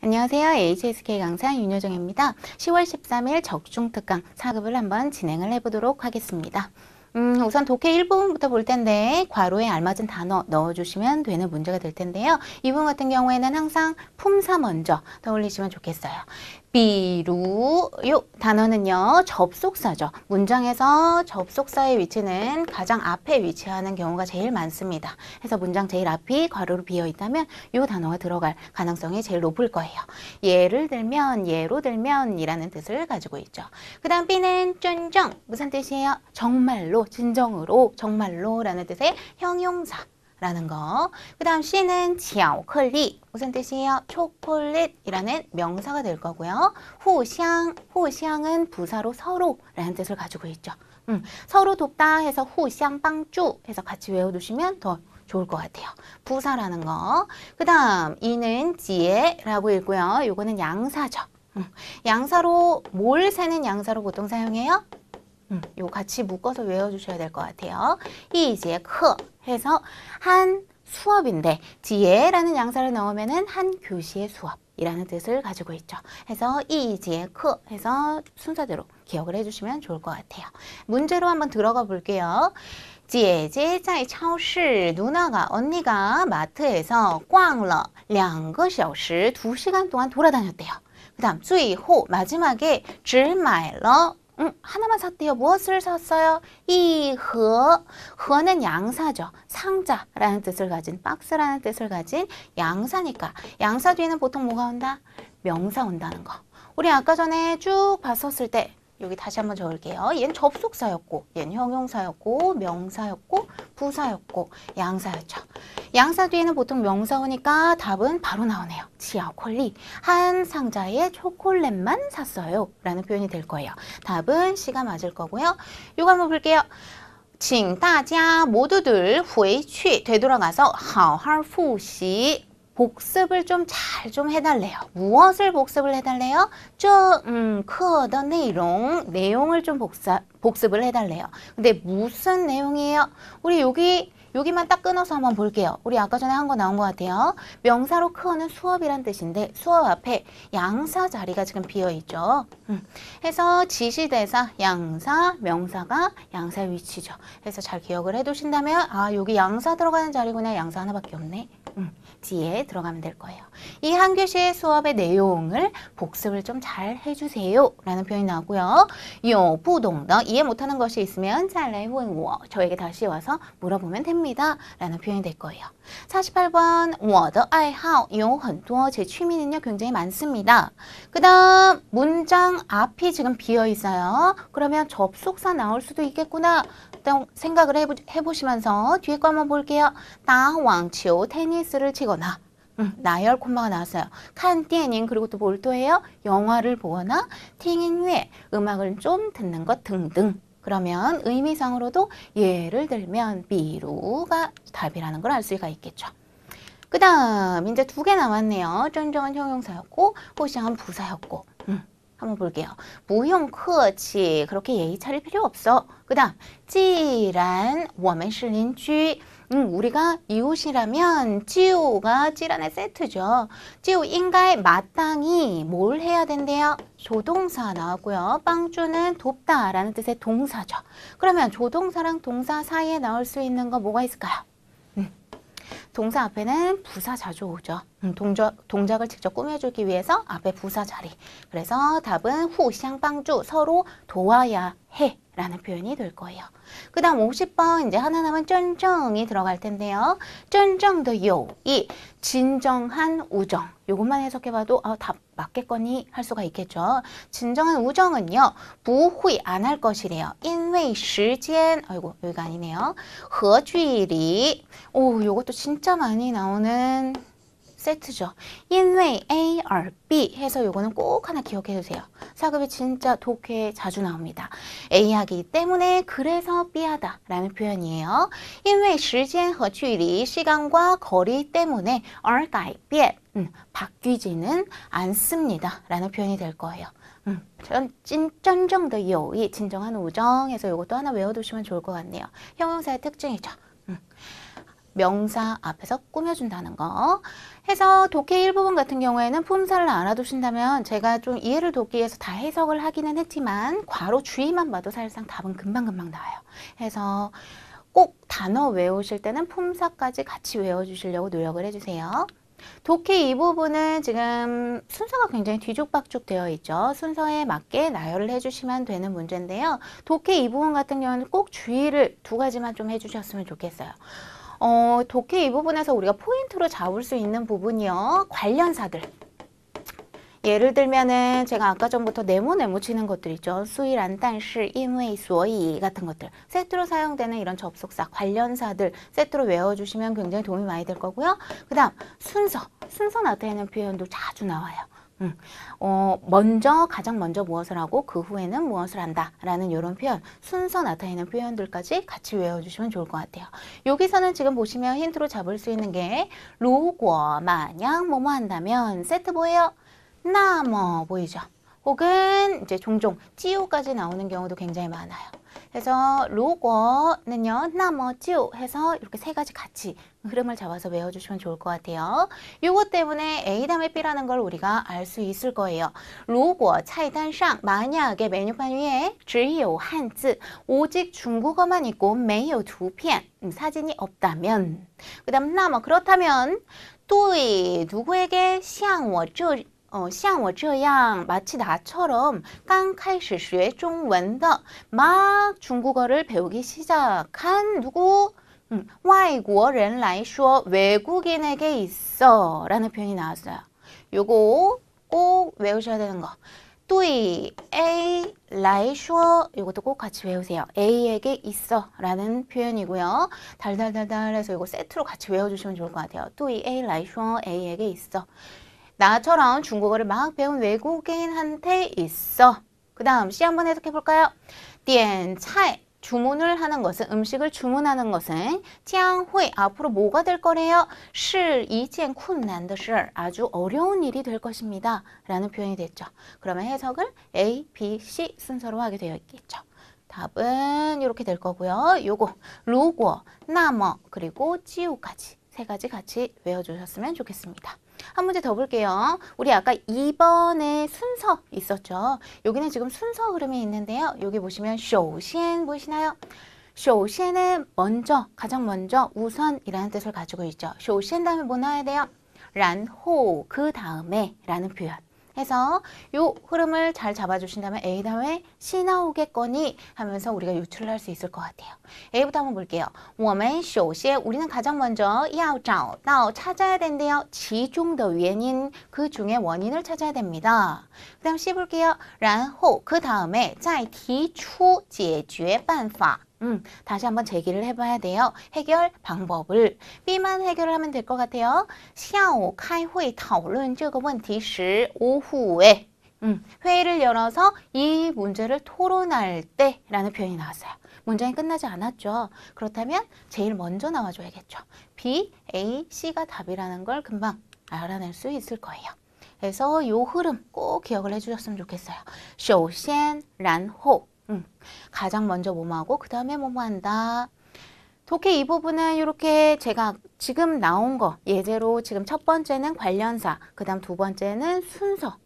안녕하세요. HSK 강사 윤여정입니다. 10월 13일 적중특강 4급을 한번 진행을 해보도록 하겠습니다. 우선 독해 1부분부터 볼 텐데 괄호에 알맞은 단어 넣어주시면 되는 문제가 될 텐데요. 이 부분 같은 경우에는 항상 품사 먼저 떠올리시면 좋겠어요. 비루 요 단어는요 접속사죠. 문장에서 접속사의 위치는 가장 앞에 위치하는 경우가 제일 많습니다. 그래서 문장 제일 앞이 괄호로 비어 있다면 요 단어가 들어갈 가능성이 제일 높을 거예요. 예를 들면, 예로 들면 이라는 뜻을 가지고 있죠. 그 다음 B는 쫀정 무슨 뜻이에요? 정말로, 진정으로, 정말로 라는 뜻의 형용사 라는 거. 그 다음 C는巧克力 무슨 뜻이에요? 초콜릿이라는 명사가 될 거고요. 후샹, 후샹은 부사로 서로 라는 뜻을 가지고 있죠. 서로 돕다 해서 후샹 빵주 해서 같이 외워두시면 더 좋을 것 같아요. 부사라는 거. 그 다음 이는 지혜라고 읽고요. 요거는 양사죠. 양사로 뭘 세는 양사로 보통 사용해요? 요 같이 묶어서 외워주셔야 될 것 같아요. 이제 크 해서 한 수업인데 지혜라는 양사를 넣으면은 한 교시의 수업이라는 뜻을 가지고 있죠. 해서 이제 크 해서 순서대로 기억을 해주시면 좋을 것 같아요. 문제로 한번 들어가 볼게요. 姐姐在超市 누나가 언니가 마트에서 逛了2个小时 2시간 동안 돌아다녔대요. 그 다음 最后 마지막에 只买了 하나만 샀대요. 무엇을 샀어요? 이盒,盒는 양사죠. 상자라는 뜻을 가진, 박스라는 뜻을 가진 양사니까 양사 뒤에는 보통 뭐가 온다? 명사 온다는 거. 우리 아까 전에 쭉 봤었을 때 여기 다시 한번 적을게요. 얘는 접속사였고, 얘는 형용사였고, 명사였고, 부사였고, 양사였죠. 양사 뒤에는 보통 명사 오니까 답은 바로 나오네요. 치아콜리. 한 상자에 초콜릿만 샀어요. 라는 표현이 될 거예요. 답은 C가 맞을 거고요. 이거 한번 볼게요. 请大家 모두들 回去 되돌아가서 好好复习 복습을 좀 잘 좀 해달래요. 무엇을 복습을 해달래요? 课的内容 내용을 좀 복습을 해달래요. 근데 무슨 내용이에요? 우리 여기만 딱 끊어서 한번 볼게요. 우리 아까 전에 한 거 나온 것 같아요. 명사로 크어는 수업이란 뜻인데 수업 앞에 양사 자리가 지금 비어있죠. 해서 지시대사, 양사, 명사가 양사의 위치죠. 그래서 잘 기억을 해두신다면 아 여기 양사 들어가는 자리구나. 양사 하나밖에 없네. 뒤에 들어가면 될 거예요. 이 한 교시의 수업의 내용을 복습을 좀 잘 해주세요 라는 표현이 나오고요. 有不懂的 이해 못하는 것이 있으면 再来问我 저에게 다시 와서 물어보면 됩니다 라는 표현이 될 거예요. 48번 我的爱好有很多 제 취미는요 굉장히 많습니다. 그 다음 문장 앞이 지금 비어 있어요. 그러면 접속사 나올 수도 있겠구나 생각을 해보시면서 뒤에 거 한번 볼게요. 打网球 테니스를 치거나 나열 콤마가 나왔어요. 칸电影 그리고 또 뭘 또 해요? 영화를 보거나 听音乐 음악을 좀 듣는 것 등등. 그러면 의미상으로도 예를 들면 비루가 답이라는 걸 알 수가 있겠죠. 그 다음 이제 2개 남았네요. 쫀정은 형용사였고 호시장은 부사였고 한번 볼게요. 不用客气 그렇게 예의 차릴 필요 없어. 그 다음 既然我们是邻居 우리가 이웃이라면 찌우가 찌란의 세트죠. 찌우 인가에 마땅히 뭘 해야 된대요? 조동사 나왔고요. 빵주는 돕다 라는 뜻의 동사죠. 그러면 조동사랑 동사 사이에 나올 수 있는 거 뭐가 있을까요? 동사 앞에는 부사 자주 오죠. 동작을 직접 꾸며주기 위해서 앞에 부사 자리. 그래서 답은 후샹 빵주 서로 도와야 해 라는 표현이 될 거예요. 그 다음 50번 이제 하나 남은 쫀정이 들어갈 텐데요. 쫀정의 요이 진정한 우정. 요것만 해석해봐도 답 맞겠거니 할 수가 있겠죠. 진정한 우정은요. 不会 안 할 것이래요. 因为时间 아이고 여기가 아니네요. 和距离 오 요것도 진짜 많이 나오는 세트죠. 因为A, R, B 해서 요거는 꼭 하나 기억해 주세요. 4급에 진짜 독해에 자주 나옵니다. A 하기 때문에 그래서 B 하다 라는 표현이에요. 因为时间和距离 시간과 거리 때문에 R 改变 바뀌지는 않습니다 라는 표현이 될 거예요. 쫀정의 요이 진정한 우정에서 요것도 하나 외워두시면 좋을 것 같네요. 형용사의 특징이죠. 명사 앞에서 꾸며준다는 거. 해서 독해 일부분 같은 경우에는 품사를 알아두신다면 제가 좀 이해를 돕기 위해서 다 해석을 하기는 했지만 괄호 주의만 봐도 사실상 답은 금방금방 나와요. 해서 꼭 단어 외우실 때는 품사까지 같이 외워주시려고 노력을 해주세요. 독해 이 부분은 지금 순서가 굉장히 뒤죽박죽 되어 있죠. 순서에 맞게 나열을 해주시면 되는 문제인데요. 독해 이 부분 같은 경우는 꼭 주의를 두 가지만 좀 해주셨으면 좋겠어요. 독해 이 부분에서 우리가 포인트로 잡을 수 있는 부분이요. 관련사들. 예를 들면은 제가 아까 전부터 네모 치는 것들 있죠. 수일안, 단시, 인웨이, 소이 같은 것들. 세트로 사용되는 이런 접속사, 관련사들 세트로 외워주시면 굉장히 도움이 많이 될 거고요. 그 다음 순서 나타내는 표현도 자주 나와요. 가장 먼저 무엇을 하고 그 후에는 무엇을 한다 라는 이런 표현, 순서 나타내는 표현들까지 같이 외워주시면 좋을 것 같아요. 여기서는 지금 보시면 힌트로 잡을 수 있는 게如果 만약 뭐뭐 한다면 세트 뭐예요? 那么 보이죠? 혹은 이제 종종 찌우까지 나오는 경우도 굉장히 많아요. 그래서 如果는요, 那么就 해서 이렇게 세 가지 같이 흐름을 잡아서 외워주시면 좋을 것 같아요. 요것 때문에 A 다음에 B라는 걸 우리가 알 수 있을 거예요. 如果菜单上 만약에 메뉴판 위에 只有汉字 오직 중국어만 있고 没有图片 사진이 없다면 그 다음 那么 그렇다면 对 누구에게 像我这样 마치 나처럼 刚开始学中文的 막 중국어를 배우기 시작한 누구? 外国人来说 외국인에게 있어 라는 표현이 나왔어요. 요거 꼭 외우셔야 되는 거. 对 A 来说 이것도 꼭 같이 외우세요. A에게 있어 라는 표현이고요. 달달달달 해서 이거 세트로 같이 외워주시면 좋을 것 같아요. 对 A 来说 A에게 있어. 나처럼 중국어를 막 배운 외국인한테 있어. 그 다음 C 한번 해석해 볼까요? 点菜 주문을 하는 것은 음식을 주문하는 것은 将会 앞으로 뭐가 될 거래요? 是一件困难的事 아주 어려운 일이 될 것입니다. 라는 표현이 됐죠. 그러면 해석을 A, B, C 순서로 하게 되어 있겠죠. 답은 이렇게 될 거고요. 요거 如果, 那么 그리고 就까지 세 가지 같이 외워주셨으면 좋겠습니다. 한 문제 더 볼게요. 우리 아까 2번에 순서 있었죠. 여기는 지금 순서 흐름이 있는데요. 여기 보시면 首先 보이시나요? 首先은 먼저, 가장 먼저, 우선이라는 뜻을 가지고 있죠. 首先 다음에 뭐 나와야 돼요? 然后, 그 다음에 라는 표현. 해서 요 흐름을 잘 잡아주신다면 A 다음에 C 나오겠거니 하면서 우리가 유출을 할 수 있을 것 같아요. A부터 한번 볼게요. 我们首先 우리는 가장 먼저 要找到 찾아야 된대요. 其中的原因 그 중에 원인을 찾아야 됩니다. 그 다음 C 볼게요. 然后 그 다음에 再提出解决办法 다시 한번 제기를 해봐야 돼요. 해결 방법을. B만 해결을 하면 될 것 같아요. 下午开会讨论这个问题时 오후에 회의를 열어서 이 문제를 토론할 때 라는 표현이 나왔어요. 문장이 끝나지 않았죠. 그렇다면 제일 먼저 나와줘야겠죠. B, A, C가 답이라는 걸 금방 알아낼 수 있을 거예요. 그래서 요 흐름 꼭 기억을 해주셨으면 좋겠어요. 首先然后가장 먼저 뭐뭐하고 그 다음에 뭐뭐 한다. 독해 이 부분은 이렇게 제가 지금 나온 거 예제로 지금 첫 번째는 관련사, 그 다음 두 번째는 순서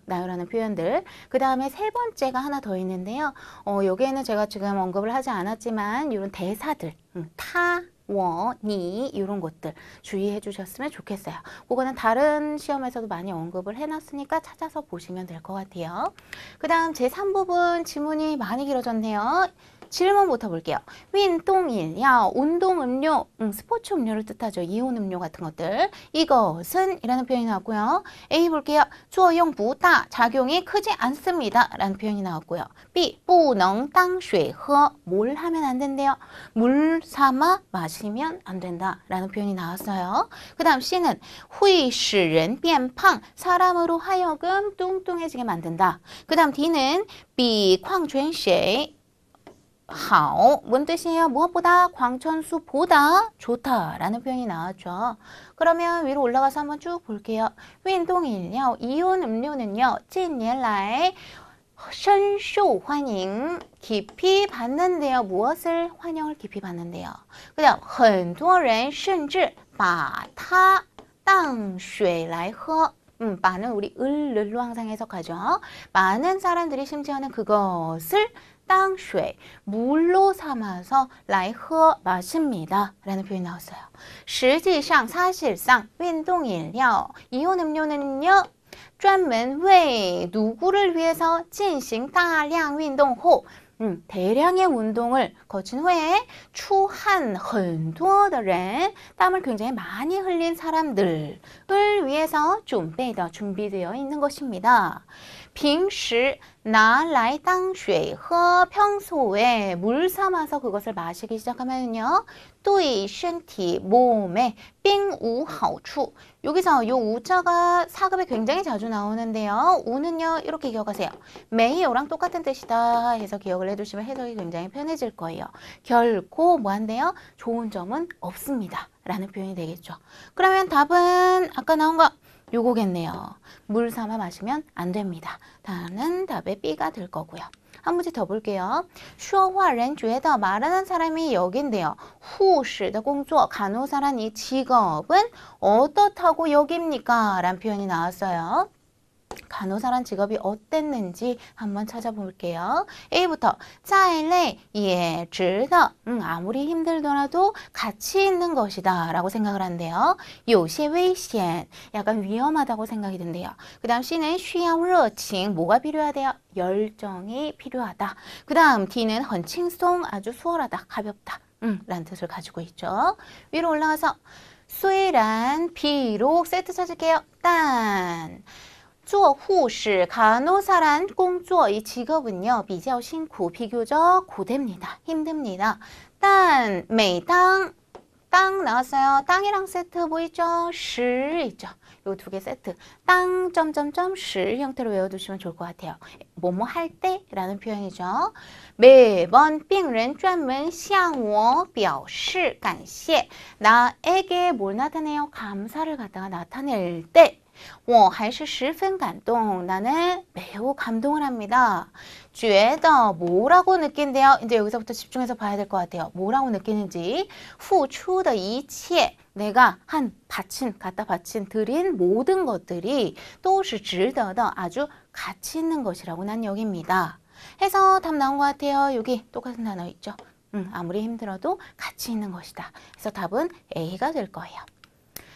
나열하는 표현들, 그 다음에 세 번째가 하나 더 있는데요. 여기에는 제가 지금 언급을 하지 않았지만 이런 대사들, 타, 워, 니 이런 것들 주의해 주셨으면 좋겠어요. 그거는 다른 시험에서도 많이 언급을 해놨으니까 찾아서 보시면 될 것 같아요. 그 다음 제3부분 지문이 많이 길어졌네요. 질문부터 볼게요. 运动饮料, 운동 음료, 스포츠 음료를 뜻하죠. 이온 음료 같은 것들. 이것은 이라는 표현이 나왔고요. A 볼게요. 作用不大, 작용이 크지 않습니다. 라는 표현이 나왔고요. B, 不能当水喝, 뭘 하면 안 된대요. 물 삼아 마시면 안 된다. 라는 표현이 나왔어요. 그 다음 C는 会使人变胖, 사람으로 하여금 뚱뚱해지게 만든다. 그 다음 D는 比矿泉水 好, 뭔 뜻이에요? 무엇보다? 광천수보다 좋다라는 표현이 나왔죠. 그러면 위로 올라가서 한번 쭉 볼게요. 运动饮料, 이온 음료는요, 近年来深受欢迎 깊이 받는데요. 무엇을 환영을 깊이 받는데요. 그 다음 很多人甚至把它当水来喝 많은 우리 을로 항상 해석하죠. 많은 사람들이 심지어는 그것을 땅水 물로 삼아서 来喝 마십니다 라는 표현이 나왔어요. 实际上 사실상 运动饮料 이온 음료는요. 专门为 누구를 위해서 进行大量运动后 대량의 운동을 거친 후에 出汗很多的人 땀을 굉장히 많이 흘린 사람들을 위해서 준비되어 있는 것입니다. 平时拿来当水喝 평소에 물 삼아서 그것을 마시기 시작하면요. 对身体 몸에 并无好处 여기서 요 우자가 사급에 굉장히 자주 나오는데요. 우는요. 이렇게 기억하세요. 매요랑 똑같은 뜻이다 해서 기억을 해두시면 해석이 굉장히 편해질 거예요. 결코 뭐한데요? 좋은 점은 없습니다. 라는 표현이 되겠죠. 그러면 답은 아까 나온 거 요거겠네요. 물 삼아 마시면 안 됩니다. 다음은 답의 B가 될 거고요. 한 문제 더 볼게요. 说话人觉得 말하는 사람이 여긴데요. 护士的工作 간호사란 이 직업은 어떻다고 여깁니까? 라는 표현이 나왔어요. 간호사란 직업이 어땠는지 한번 찾아볼게요. A부터 再累也值得 아무리 힘들더라도 가치 있는 것이다 라고 생각을 한대요. 有些危险 약간 위험하다고 생각이 든대요. 그 다음 C는 需要热情 뭐가 필요하대요? 열정이 필요하다. 그 다음 D는 很轻松 아주 수월하다, 가볍다 라는 뜻을 가지고 있죠. 위로 올라가서 虽然 비록 세트 찾을게요. 단 做护士 간호사란 工作 이 직업은요. 比较辛苦 비교적 고됩니다. 힘듭니다. 단 每当 땅 나왔어요. 땅이랑 세트 보이죠? 시 있죠. 요 두 개 세트. 땅 점점점 시 형태로 외워두시면 좋을 것 같아요. 뭐뭐 할 때 라는 표현이죠. 매번 病人专门向我表示感谢 나에게 뭘 나타내요? 감사를 갖다가 나타낼 때 我还是十分感动 나는 매우 감동을 합니다. 觉得 뭐라고 느낀대요? 이제 여기서부터 집중해서 봐야 될 것 같아요. 뭐라고 느끼는지 付出的一切 내가 갖다 바친 드린 모든 것들이 都是值得的 아주 가치 있는 것이라고 난 여깁니다. 해서 답 나온 것 같아요. 여기 똑같은 단어 있죠? 아무리 힘들어도 가치 있는 것이다. 그래서 답은 A가 될 거예요.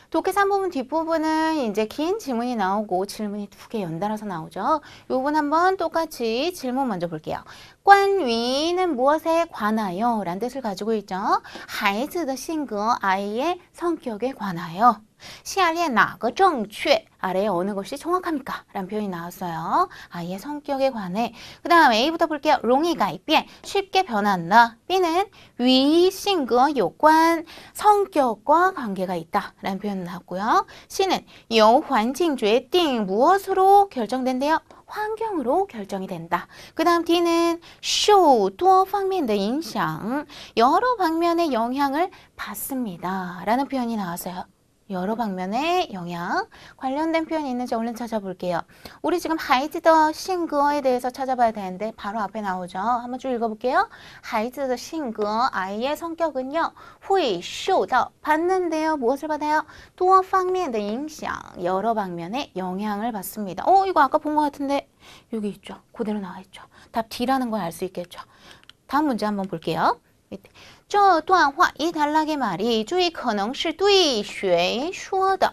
독해 3부분 뒷부분은 이제 긴 지문이 나오고 질문이 두 개 연달아서 나오죠. 이 부분 한번 똑같이 질문 먼저 볼게요. 关于는 무엇에 관하여 라는 뜻을 가지고 있죠. 孩子的性格 아이의 성격에 관하여 下列哪个正确 아래에 어느 것이 정확합니까? 라는 표현이 나왔어요. 아이의 성격에 관해. 그 다음 A부터 볼게요. 容易改变 쉽게 변한다. B는 与性格有关 성격과 관계가 있다. 라는 표현 나왔고요. C는 由环境决定 무엇으로 결정된대요? 환경으로 결정이 된다. 그 다음 D는 受多方面的影响 여러 방면의 영향을 받습니다. 라는 표현이 나왔어요. 여러 방면의 영향 관련된 표현이 있는지 얼른 찾아볼게요. 우리 지금 孩子的性格에 대해서 찾아봐야 되는데 바로 앞에 나오죠. 한번 쭉 읽어볼게요. 孩子的性格 아이의 성격은요. 会受到 받는데요. 무엇을 받아요? 多方面的影响 여러 방면의 영향을 받습니다. 이거 아까 본 것 같은데 여기 있죠. 그대로 나와 있죠. 답 D라는 걸 알 수 있겠죠. 다음 문제 한번 볼게요. 밑에. 这段话 이 단락의 말이 注意可能是对谁说的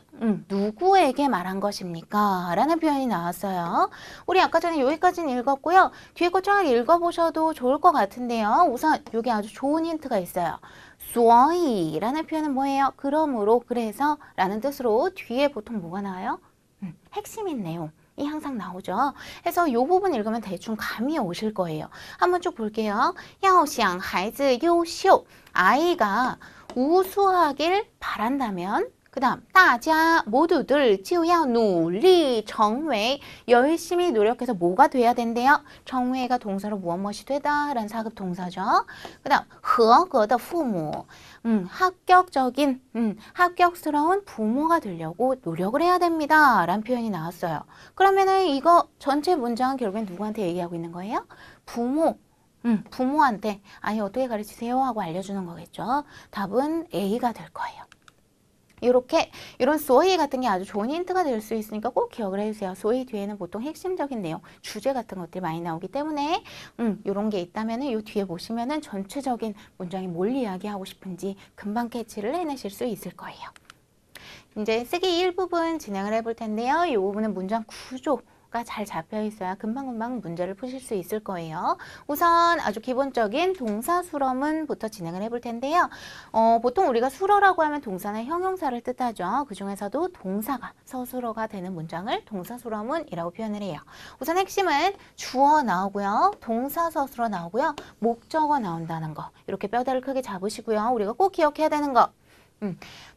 누구에게 말한 것입니까? 라는 표현이 나왔어요. 우리 아까 전에 여기까지는 읽었고요. 뒤에 거 쫙 읽어보셔도 좋을 것 같은데요. 우선 여기 아주 좋은 힌트가 있어요. 所以 라는 표현은 뭐예요? 그러므로, 그래서 라는 뜻으로 뒤에 보통 뭐가 나와요? 핵심인 내용. 이 항상 나오죠. 해서 이 부분 읽으면 대충 감이 오실 거예요. 한번 쭉 볼게요. 要想孩子优秀 아이가 우수하길 바란다면 그다음 大家 모두들 就要努力成为 열심히 노력해서 뭐가 돼야 된대요? 成为가 동사로 무엇이 되다 라는 사급 동사죠. 그다음 合格的父母 합격적인 합격스러운 부모가 되려고 노력을 해야 됩니다 라는 표현이 나왔어요. 그러면은 이거 전체 문장은 결국엔 누구한테 얘기하고 있는 거예요? 부모한테 아니 어떻게 가르치세요 하고 알려주는 거겠죠. 답은 A가 될 거예요. 이렇게 이런 소위 같은 게 아주 좋은 힌트가 될 수 있으니까 꼭 기억을 해주세요. 소위 뒤에는 보통 핵심적인 내용, 주제 같은 것들이 많이 나오기 때문에 이런 게 있다면은 이 뒤에 보시면은 전체적인 문장이 뭘 이야기하고 싶은지 금방 캐치를 해내실 수 있을 거예요. 이제 쓰기 일부분 진행을 해볼 텐데요. 이 부분은 문장 구조 가 잘 잡혀 있어야 금방금방 문제를 푸실 수 있을 거예요. 우선 아주 기본적인 동사 수러문부터 진행을 해볼 텐데요. 보통 우리가 수러라고 하면 동사나 형용사를 뜻하죠. 그 중에서도 동사가 서술어가 되는 문장을 동사 수러문이라고 표현을 해요. 우선 핵심은 주어 나오고요. 동사 서술어 나오고요. 목적어 나온다는 거. 이렇게 뼈대를 크게 잡으시고요. 우리가 꼭 기억해야 되는 거.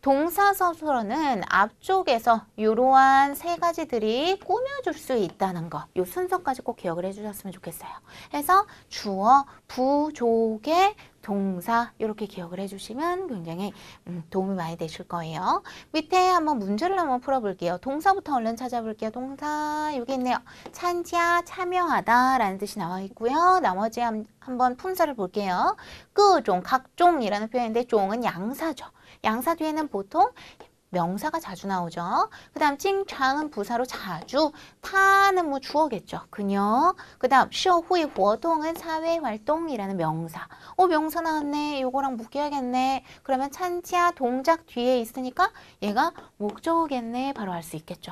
동사 서술어는 앞쪽에서 이러한 세 가지들이 꾸며줄 수 있다는 거. 이 순서까지 꼭 기억을 해주셨으면 좋겠어요. 해서 주어, 부족의 동사 이렇게 기억을 해주시면 굉장히 도움이 많이 되실 거예요. 밑에 한번 문제를 한번 풀어볼게요. 동사부터 얼른 찾아볼게요. 동사 여기 있네요. 참자, 참여하다 라는 뜻이 나와 있고요. 나머지 한번 품사를 볼게요. 各种, 각종이라는 표현인데 종은 양사죠. 양사 뒤에는 보통 명사가 자주 나오죠. 그 다음 찡창은 부사로 자주, 타는 뭐 주어겠죠. 그녀. 그 다음 社会活动은 사회활동이라는 명사. 명사 나왔네. 요거랑 묶여야겠네. 그러면 찬치야 동작 뒤에 있으니까 얘가 목적어겠네. 바로 알 수 있겠죠.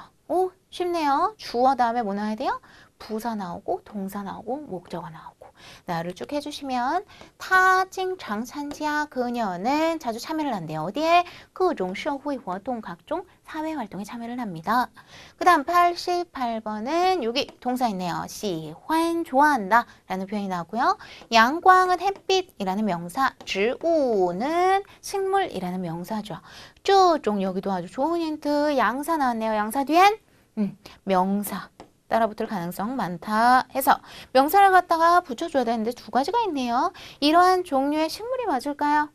쉽네요. 주어 다음에 뭐 나와야 돼요? 부사 나오고 동사 나오고 목적어 나오고. 나를 쭉 해주시면 타, 찡창, 찬지야 그녀는 자주 참여를 한대요. 어디에? 各种社会活动 각종 사회활동에 참여를 합니다. 그 다음 88번은 여기 동사 있네요. 喜欢 좋아한다 라는 표현이 나오고요. 양광은 햇빛이라는 명사, 植物는 식물이라는 명사죠. 这种 여기도 아주 좋은 힌트. 양사 나왔네요. 양사 뒤엔 명사. 따라붙을 가능성 많다 해서 명사를 갖다가 붙여줘야 되는데 두 가지가 있네요. 이러한 종류의 식물이 맞을까요?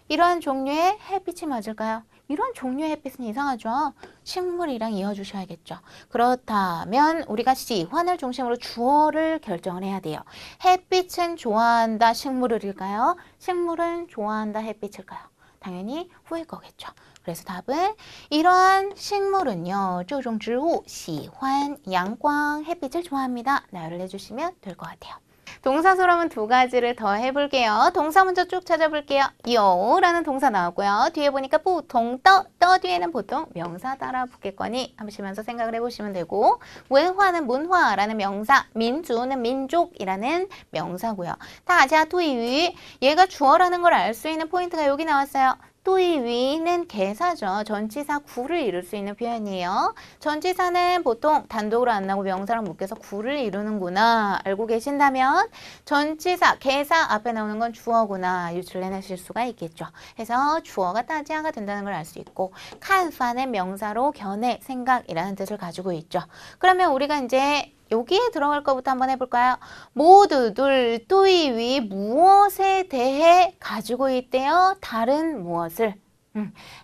이러한 종류의 햇빛이 맞을까요? 이러한 종류의 햇빛은 이상하죠. 식물이랑 이어주셔야겠죠. 그렇다면 우리가 시환을 중심으로 주어를 결정을 해야 돼요. 햇빛은 좋아한다, 식물을일까요? 식물은 좋아한다, 햇빛일까요? 당연히 후일 거겠죠. 그래서 답은 이러한 식물은요. 这种植物喜欢阳光 햇빛을 좋아합니다. 나열을 해주시면 될 것 같아요. 동사 수러문 두 가지를 더 해볼게요. 동사 먼저 쭉 찾아볼게요. 요라는 동사 나오고요. 뒤에 보니까 보통 떠 뒤에는 보통 명사 따라 붙겠거니 하시면서 생각을 해보시면 되고文化는 문화라는 명사, 민주는 민족이라는 명사고요. 大家对于 얘가 주어라는 걸 알 수 있는 포인트가 여기 나왔어요. 对于는 개사죠. 전치사 구를 이룰 수 있는 표현이에요. 전치사는 보통 단독으로 안 나오고 명사랑 묶여서 구를 이루는구나 알고 계신다면 전치사, 개사 앞에 나오는 건 주어구나 유추를 해내실 수가 있겠죠. 그래서 주어가 따지아가 된다는 걸 알 수 있고 칸파는 명사로 견해, 생각이라는 뜻을 가지고 있죠. 그러면 우리가 이제 여기에 들어갈 것부터 한번 해볼까요? 모두들 对于 무엇에 대해 가지고 있대요? 다른 무엇을.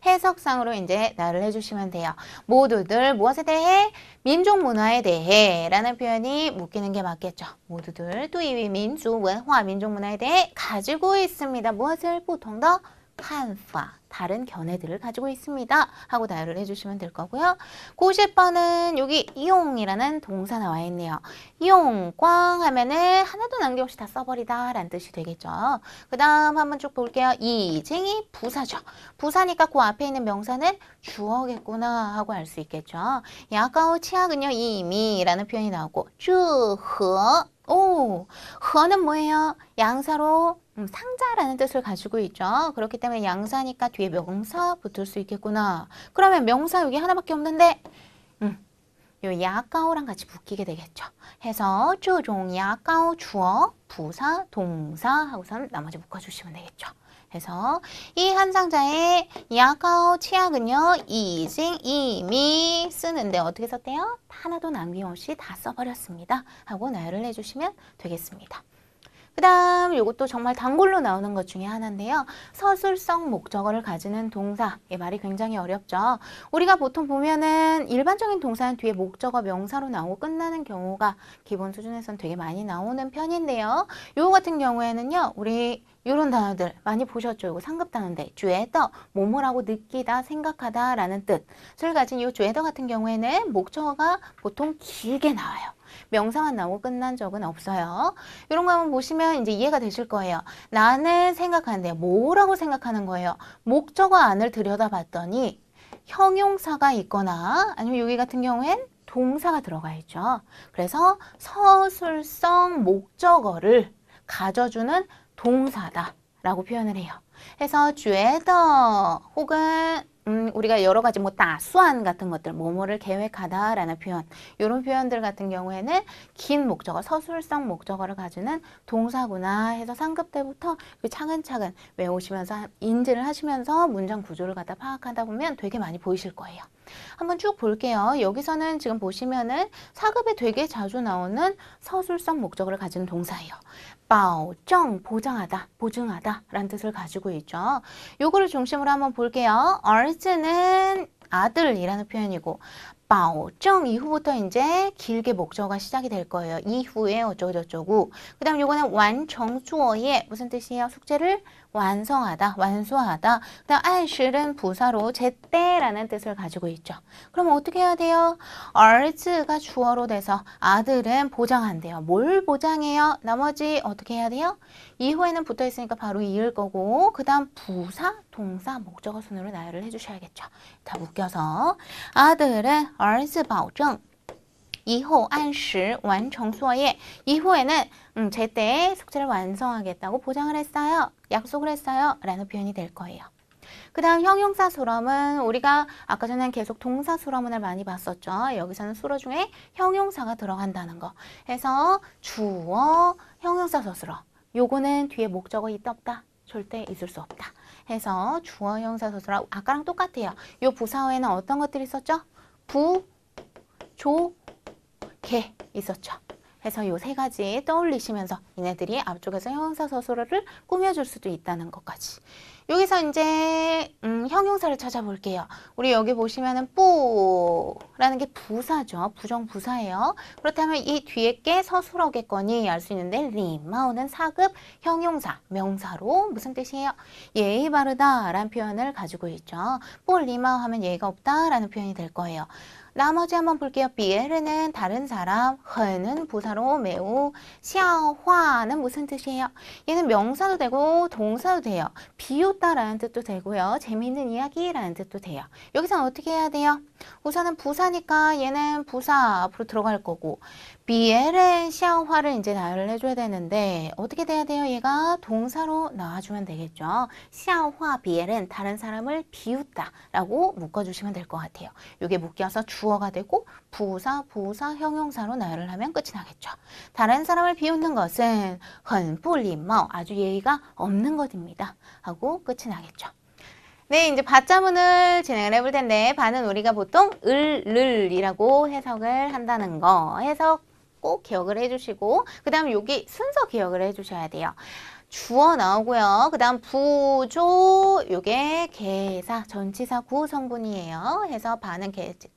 해석상으로 이제 나를 해주시면 돼요. 모두들 무엇에 대해? 민족 문화에 대해 라는 표현이 묶이는 게 맞겠죠. 모두들 对于 민족 문화, 민족 문화에 대해 가지고 있습니다. 무엇을? 보통 더 칸파, 다른 견해들을 가지고 있습니다. 하고 나열을 해주시면 될 거고요. 90번은 여기 이용이라는 동사 나와 있네요. 이용, 꽝 하면은 하나도 남김없이 다 써버리다 라는 뜻이 되겠죠. 그 다음 한번 쭉 볼게요. 이징이 부사죠. 부사니까 그 앞에 있는 명사는 주어겠구나 하고 알 수 있겠죠. 야가오 치약은요. 이미 라는 표현이 나오고 쭈허 허는 뭐예요? 양사로 상자라는 뜻을 가지고 있죠. 그렇기 때문에 양사니까 뒤에 명사 붙을 수 있겠구나. 그러면 명사 여기 하나밖에 없는데 요 야가오랑 같이 붙이게 되겠죠. 해서 这种 야가오 주어, 부사, 동사 하고선 나머지 묶어주시면 되겠죠. 해서 이 한 상자의 야가오 치약은요, 이징 이미 쓰는데 어떻게 썼대요? 하나도 남김없이 다 써버렸습니다. 하고 나열을 해주시면 되겠습니다. 그 다음 이것도 정말 단골로 나오는 것 중에 하나인데요. 서술성 목적어를 가지는 동사. 이 말이 굉장히 어렵죠. 우리가 보통 보면은 일반적인 동사는 뒤에 목적어 명사로 나오고 끝나는 경우가 기본 수준에서는 되게 많이 나오는 편인데요. 요거 같은 경우에는요. 우리 이런 단어들 많이 보셨죠? 이거 상급 단어인데 쥐에더, 뭐뭐라고 느끼다, 생각하다 라는 뜻을 가진 이 쥐에더 같은 경우에는 목적어가 보통 길게 나와요. 명사만 나오고 끝난 적은 없어요. 이런 거 한번 보시면 이제 이해가 되실 거예요. 나는 생각하는데 뭐라고 생각하는 거예요? 목적어 안을 들여다봤더니 형용사가 있거나 아니면 여기 같은 경우엔 동사가 들어가 있죠. 그래서 서술성 목적어를 가져주는 동사다 라고 표현을 해요. 해서 觉得 혹은 우리가 여러 가지 뭐打算 같은 것들, 뭐뭐를 계획하다 라는 표현, 이런 표현들 같은 경우에는 긴 목적어, 서술성 목적어를 가지는 동사구나 해서 상급 때부터 차근차근 외우시면서 인지를 하시면서 문장 구조를 갖다 파악하다 보면 되게 많이 보이실 거예요. 한번 쭉 볼게요. 여기서는 지금 보시면은 4급에 되게 자주 나오는 서술성 목적어를 가진 동사예요. 保证, 보장하다, 보증하다 라는 뜻을 가지고 있죠. 요거를 중심으로 한번 볼게요.兒子는 아들이라는 표현이고 保证 이후부터 이제 길게 목적어가 시작이 될 거예요. 이후에 어쩌고저쩌고. 그 다음 요거는 完成作业 무슨 뜻이에요? 숙제를 완성하다, 완수하다. 그 다음 按时는 부사로 제때라는 뜻을 가지고 있죠. 그럼 어떻게 해야 돼요? 儿子가 주어로 돼서 아들은 보장한대요. 뭘 보장해요? 나머지 어떻게 해야 돼요? 이후에는 붙어 있으니까 바로 이을 거고 그 다음 부사, 동사, 목적어 순으로 나열을 해주셔야겠죠. 다 묶여서 아들은 儿子保证以后按时完成作业 이후에는 제때 숙제를 완성하겠다고 보장을 했어요. 약속을 했어요. 라는 표현이 될 거예요. 그 다음 형용사 수럼은 우리가 아까 전에 계속 동사 수러문을 많이 봤었죠. 여기서는 수러 중에 형용사가 들어간다는 거. 해서 주어, 형용사 서술어. 요거는 뒤에 목적어 있다 없다? 절대 있을 수 없다. 해서 주어, 형용사 서술어. 아까랑 똑같아요. 요 부사어에는 어떤 것들이 있었죠? 부, 조, 개 있었죠. 해서 요 세 가지 떠올리시면서 얘네들이 앞쪽에서 형용사 서술어를 꾸며줄 수도 있다는 것까지. 여기서 이제 형용사를 찾아볼게요. 우리 여기 보시면은 뿌라는 게 부사죠. 부정부사예요. 그렇다면 이 뒤에 게 서술어겠거니 알 수 있는데 리마오는 4급 형용사, 명사로 무슨 뜻이에요? 예의 바르다 라는 표현을 가지고 있죠. 뿌 리마오 하면 예의가 없다 라는 표현이 될 거예요. 나머지 한번 볼게요. 비에르는 다른 사람, 허는 부사로 매우, 샤화는 무슨 뜻이에요? 얘는 명사도 되고 동사도 돼요. 비웃다라는 뜻도 되고요. 재미있는 이야기라는 뜻도 돼요. 여기서는 어떻게 해야 돼요? 우선은 부사니까 얘는 부사 앞으로 들어갈 거고 비에르 샤화를 이제 나열을 해줘야 되는데 어떻게 돼야 돼요? 얘가 동사로 나와주면 되겠죠. 샤화 비에르는 다른 사람을 비웃다 라고 묶어주시면 될 것 같아요. 이게 묶여서 주어가 되고 부사, 형용사로 나열을 하면 끝이 나겠죠. 다른 사람을 비웃는 것은 很不礼貌, 아주 예의가 없는 것입니다. 하고 끝이 나겠죠. 네, 이제 바자문을 진행을 해볼 텐데 바는 우리가 보통 을이라고 해석을 한다는 거 해석 꼭 기억을 해주시고 그 다음 여기 순서 기억을 해주셔야 돼요. 주어 나오고요. 그 다음 부조 요게 개사, 전치사 구 성분이에요. 해서 바는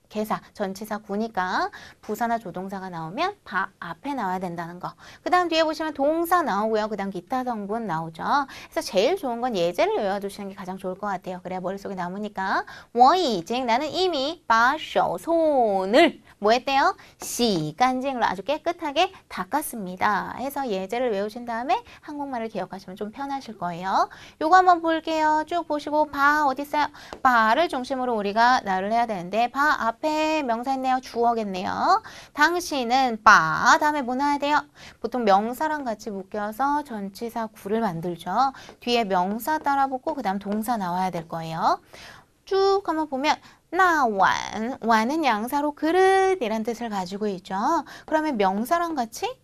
개사, 전치사 구니까 부사나 조동사가 나오면 바 앞에 나와야 된다는 거. 그 다음 뒤에 보시면 동사 나오고요. 그 다음 기타 성분 나오죠. 그래서 제일 좋은 건 예제를 외워두시는 게 가장 좋을 것 같아요. 그래야 머릿속에 남으니까 我已经 나는 이미 把手 손을 뭐 했대요? 洗干净了 아주 깨끗하게 닦았습니다. 해서 예제를 외우신 다음에 한국말을 기억하시면 좀 편하실 거예요. 요거 한번 볼게요. 쭉 보시고 바 어디 있어요? 바를 중심으로 우리가 나열을 해야 되는데 바 앞에 명사 있네요. 주어겠네요. 당신은 바 다음에 뭐 나와야 돼요? 보통 명사랑 같이 묶여서 전치사 구를 만들죠. 뒤에 명사 따라 붙고 그 다음 동사 나와야 될 거예요. 쭉 한번 보면 나완, 완은 양사로 그릇이란 뜻을 가지고 있죠. 그러면 명사랑 같이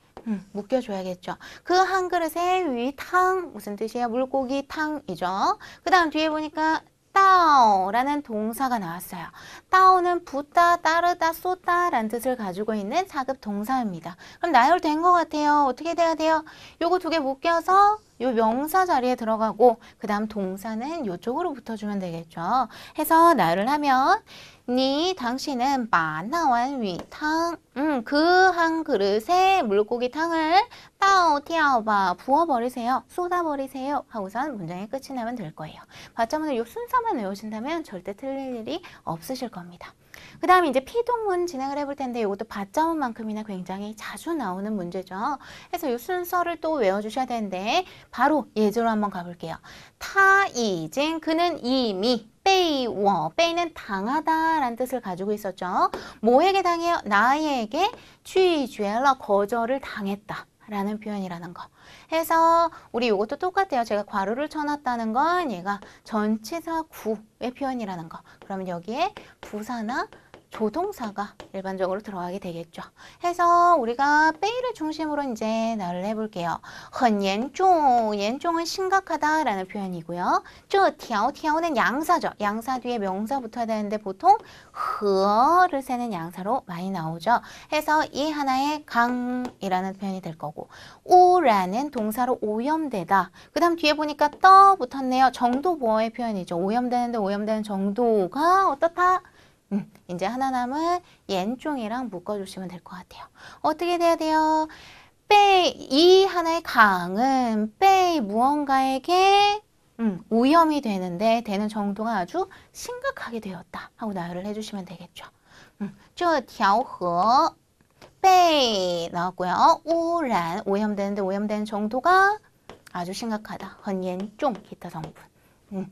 묶여줘야겠죠. 그 한 그릇에 위탕 무슨 뜻이에요? 물고기 탕이죠. 그 다음 뒤에 보니까 따오라는 동사가 나왔어요. 따오는 붓다, 따르다, 쏟다 라는 뜻을 가지고 있는 4급 동사입니다. 그럼 나열된 것 같아요. 어떻게 돼야 돼요? 요거 두 개 묶여서 요 명사 자리에 들어가고 그 다음 동사는 요쪽으로 붙어주면 되겠죠. 해서 나열을 하면 니 당신은 바나완 위탕 그 한 그릇에 물고기 탕을 따오 티아오바 부어버리세요. 쏟아버리세요. 하고선 문장이 끝이 나면 될 거예요. 받자문을 요 순서만 외우신다면 절대 틀릴 일이 없으실 겁니다. 그 다음에 이제 피동문 진행을 해볼 텐데 이것도 받자문만큼이나 굉장히 자주 나오는 문제죠. 그래서 이 순서를 또 외워주셔야 되는데 바로 예제로 한번 가볼게요. 타이징 그는 이미 빼이워 빼이는 당하다 라는 뜻을 가지고 있었죠. 뭐에게 당해요? 나에게 취죄러 거절을 당했다 라는 표현이라는 거. 해서 우리 이것도 똑같아요. 제가 괄호를 쳐놨다는 건 얘가 전치사 구의 표현이라는 거. 그러면 여기에 부사나 조동사가 일반적으로 들어가게 되겠죠. 해서 우리가 빼이를 중심으로 이제 나열을 해볼게요. 很严重, 严重은 심각하다라는 표현이고요. 这条,条는 양사죠. 양사 뒤에 명사 붙어야 되는데 보통 和를 세는 양사로 많이 나오죠. 해서 이 하나의 강이라는 표현이 될 거고 오라는 동사로 오염되다. 그 다음 뒤에 보니까 떠 붙었네요. 정도 보어의 표현이죠. 오염되는데 오염되는 정도가 어떻다? 이제 하나 남은 옌종이랑 묶어주시면 될 것 같아요. 어떻게 돼야 돼요? 이 하나의 강은 무언가에게 오염이 되는 정도가 아주 심각하게 되었다 하고 나열을 해주시면 되겠죠. 这条河 나왔고요. 오란 오염되는데 오염되는 정도가 아주 심각하다. 很严重 기타 성분.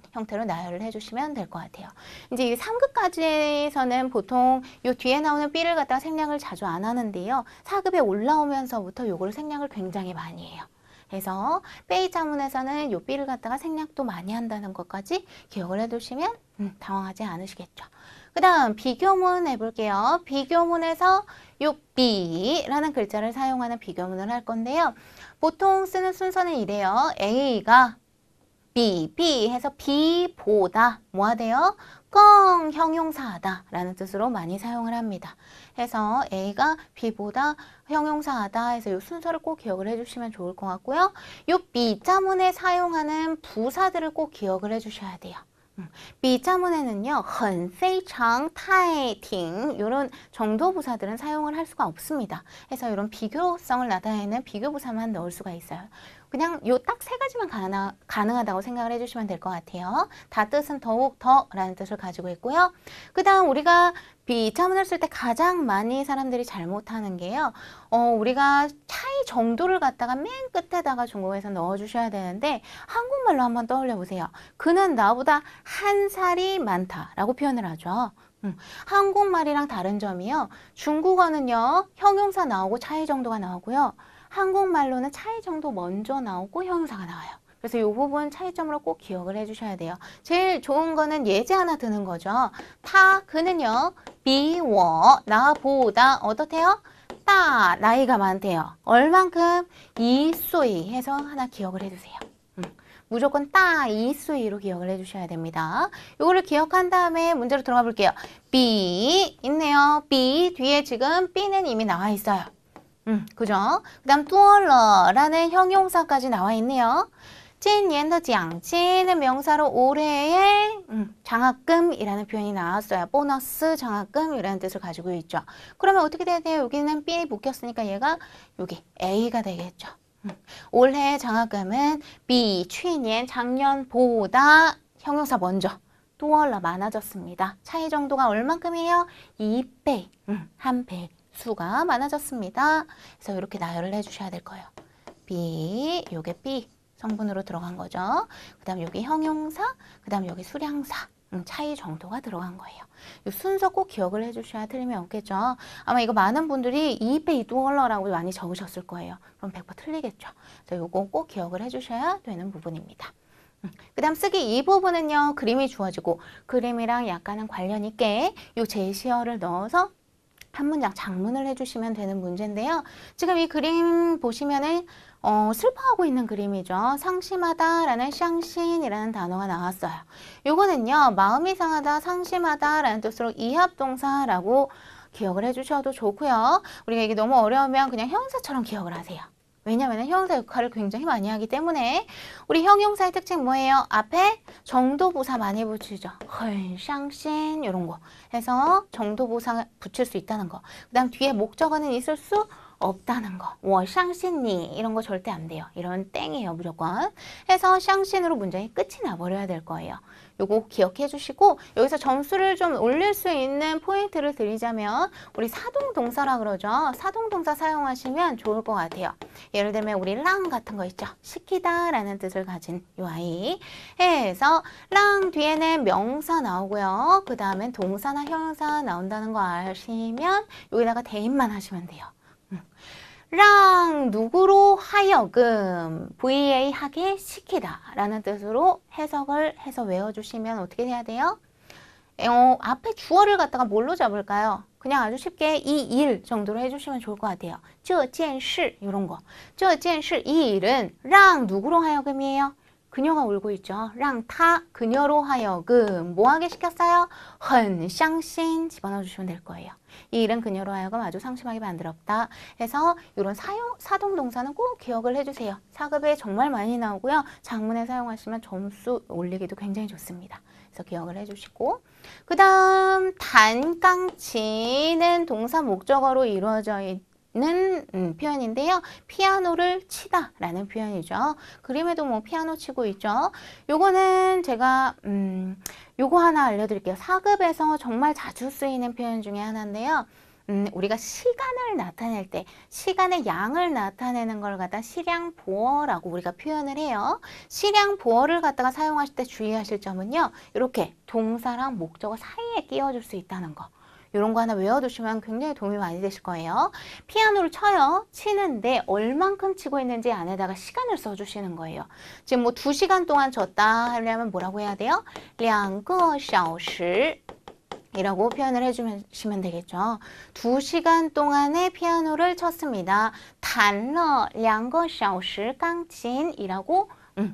형태로 나열을 해주시면 될 것 같아요. 이제 3급까지에서는 보통 요 뒤에 나오는 B를 갖다가 생략을 자주 안 하는데요. 4급에 올라오면서부터 요거를 생략을 굉장히 많이 해요. 그래서 빼이 자문에서는 요 B를 갖다가 생략도 많이 한다는 것까지 기억을 해두시면 당황하지 않으시겠죠. 그 다음 비교문 해볼게요. 비교문에서 요 B라는 글자를 사용하는 비교문을 할 건데요. 보통 쓰는 순서는 이래요. A가 B 해서 B보다 뭐하대요? 껑 형용사하다 라는 뜻으로 많이 사용을 합니다. 해서 A가 B보다 형용사하다 해서 이 순서를 꼭 기억을 해주시면 좋을 것 같고요. 이 B자문에 사용하는 부사들을 꼭 기억을 해주셔야 돼요. B자문에는요, 很非常太挺이런 정도 부사들은 사용을 할 수가 없습니다. 해서 이런 비교성을 나타내는 비교 부사만 넣을 수가 있어요. 그냥 요 딱 세 가지만 가능하다고 생각을 해주시면 될 것 같아요. 다 뜻은 더욱 더라는 뜻을 가지고 있고요. 그 다음 우리가 비자문을 쓸 때 가장 많이 사람들이 잘못하는 게요. 우리가 차이 정도를 갖다가 맨 끝에다가 중국에서 넣어주셔야 되는데 한국말로 한번 떠올려 보세요. 그는 나보다 한 살이 많다라고 표현을 하죠. 한국말이랑 다른 점이요. 중국어는요. 형용사 나오고 차이 정도가 나오고요. 한국말로는 차이 정도 먼저 나오고 형용사가 나와요. 그래서 이 부분 차이점으로 꼭 기억을 해주셔야 돼요. 제일 좋은 거는 예제 하나 드는 거죠. 그는요. 비워 나보다 어떻대요? 나이가 많대요. 얼만큼? 2岁 해서 하나 기억을 해주세요. 무조건 2岁로 기억을 해주셔야 됩니다. 이거를 기억한 다음에 문제로 들어가 볼게요. B 있네요. B 뒤에 지금 B는 이미 나와 있어요. 그죠? 그 다음 뚜얼러라는 형용사까지 나와 있네요. 今年的奖金은 명사로 올해의 장학금이라는 표현이 나왔어요. 보너스 장학금이라는 뜻을 가지고 있죠. 그러면 어떻게 돼야 돼요? 여기는 B 묶였으니까 얘가 여기 A가 되겠죠. 올해 장학금은 B, 去年 작년보다 형용사 먼저 뚜얼러 많아졌습니다. 차이 정도가 얼만큼이에요? 2배, 한 배. 수가 많아졌습니다. 그래서 이렇게 나열을 해주셔야 될 거예요. B, 요게 B 성분으로 들어간 거죠. 그 다음 여기 형용사, 그 다음 여기 수량사, 차이 정도가 들어간 거예요. 이 순서 꼭 기억을 해주셔야 틀림이 없겠죠. 아마 이거 많은 분들이 2배 2달러라고 많이 적으셨을 거예요. 그럼 100% 틀리겠죠. 그래서 이거 꼭 기억을 해주셔야 되는 부분입니다. 그 다음 쓰기 이 부분은요. 그림이 주어지고 그림이랑 약간은 관련 있게 이 제시어를 넣어서 한 문장 작문을 해주시면 되는 문제인데요. 지금 이 그림 보시면은 슬퍼하고 있는 그림이죠. 상심하다라는 샹신이라는 단어가 나왔어요. 요거는요, 마음이 상하다, 상심하다라는 뜻으로 이합동사라고 기억을 해주셔도 좋고요. 우리가 이게 너무 어려우면 그냥 형용사처럼 기억을 하세요. 왜냐하면 형용사 역할을 굉장히 많이 하기 때문에. 우리 형용사의 특징 뭐예요? 앞에 정도부사 많이 붙이죠. 很伤心 이런 거 해서 정도부사 붙일 수 있다는 거. 그 다음 뒤에 목적어는 있을 수 없다는 거. 我相信你 이런 거 절대 안 돼요. 이런 땡이에요, 무조건. 해서 샹신으로 문장이 끝이 나버려야 될 거예요. 요거 기억해 주시고, 여기서 점수를 좀 올릴 수 있는 포인트를 드리자면 우리 사동동사라 그러죠. 사동동사 사용하시면 좋을 것 같아요. 예를 들면 우리 랑 같은 거 있죠. 시키다 라는 뜻을 가진 요 아이 해서 랑 뒤에는 명사 나오고요. 그 다음엔 동사나 형용사 나온다는 거 아시면 여기다가 대입만 하시면 돼요. 랑 누구로 하여금 VA 하게 시키다 라는 뜻으로 해석을 해서 외워주시면 어떻게 해야 돼요? 앞에 주어를 갖다가 뭘로 잡을까요? 그냥 아주 쉽게 이 일 정도로 해주시면 좋을 것 같아요. 这件事 이런 거. 这件事 이 일은 랑 누구로 하여금이에요? 그녀가 울고 있죠. 랑 타 그녀로 하여금 뭐 하게 시켰어요? 很伤心 집어넣어주시면 될 거예요. 이 일은 그녀로 하여금 아주 상심하게 만들었다 해서 이런 사동동사는 꼭 기억을 해주세요. 사급에 정말 많이 나오고요. 장문에 사용하시면 점수 올리기도 굉장히 좋습니다. 그래서 기억을 해주시고, 그 다음 단깡치는 동사 목적어로 이루어져 있는 표현인데요. 피아노를 치다 라는 표현이죠. 그림에도 뭐 피아노 치고 있죠. 요거는 제가 요거 하나 알려드릴게요. 사급에서 정말 자주 쓰이는 표현 중에 하나인데요. 우리가 시간을 나타낼 때 시간의 양을 나타내는 걸 갖다 시량보어라고 우리가 표현을 해요. 시량보어를 갖다가 사용하실 때 주의하실 점은요. 이렇게 동사랑 목적어 사이에 끼워줄 수 있다는 거. 이런 거 하나 외워두시면 굉장히 도움이 많이 되실 거예요. 피아노를 쳐요. 치는데 얼만큼 치고 있는지 안에다가 시간을 써주시는 거예요. 지금 뭐 2시간 동안 쳤다 하려면 뭐라고 해야 돼요? 2个小时 이라고 표현을 해주시면 되겠죠. 2시간 동안의 피아노를 쳤습니다. 弹了2个小时钢琴이라고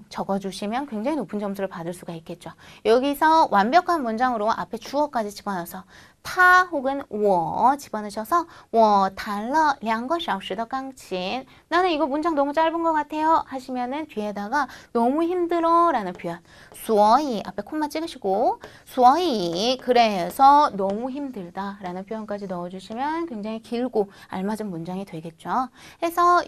적어주시면 굉장히 높은 점수를 받을 수가 있겠죠. 여기서 완벽한 문장으로 앞에 주어까지 집어넣어서 타 혹은 我 집어넣으셔서 我弹了2个小时的钢琴 나는 이거 문장 너무 짧은 것 같아요 하시면은 뒤에다가 너무 힘들어 라는 표현 所以 앞에 콤마 찍으시고 所以 그래서 너무 힘들다 라는 표현까지 넣어주시면 굉장히 길고 알맞은 문장이 되겠죠. 해서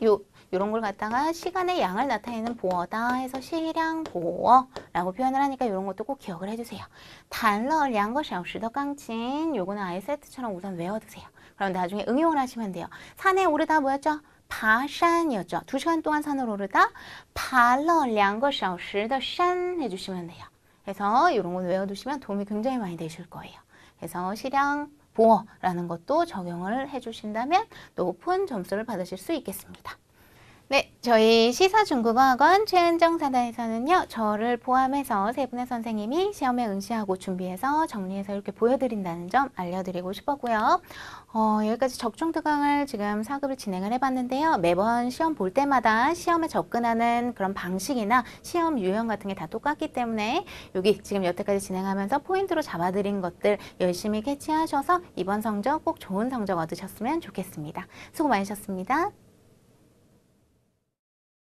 요런 걸 갖다가 시간의 양을 나타내는 보어다 해서 시량보어라고 표현을 하니까 이런 것도 꼭 기억을 해주세요. 弹了2个小时的钢琴 요거는 아예 세트처럼 우선 외워두세요. 그럼 나중에 응용을 하시면 돼요. 산에 오르다 뭐였죠? 爬山이었죠. 2시간 동안 산을 오르다 爬了2个小时的山 해주시면 돼요. 그래서 이런 거 외워두시면 도움이 굉장히 많이 되실 거예요. 그래서 시량보어라는 것도 적용을 해주신다면 높은 점수를 받으실 수 있겠습니다. 네, 저희 시사중국어학원 최은정 사단에서는요, 저를 포함해서 세 분의 선생님이 시험에 응시하고 준비해서 정리해서 이렇게 보여드린다는 점 알려드리고 싶었고요. 여기까지 적중특강을 지금 4급을 진행을 해봤는데요. 매번 시험 볼 때마다 시험에 접근하는 그런 방식이나 시험 유형 같은 게 다 똑같기 때문에 여기 지금 여태까지 진행하면서 포인트로 잡아드린 것들 열심히 캐치하셔서 이번 성적 꼭 좋은 성적 얻으셨으면 좋겠습니다. 수고 많으셨습니다.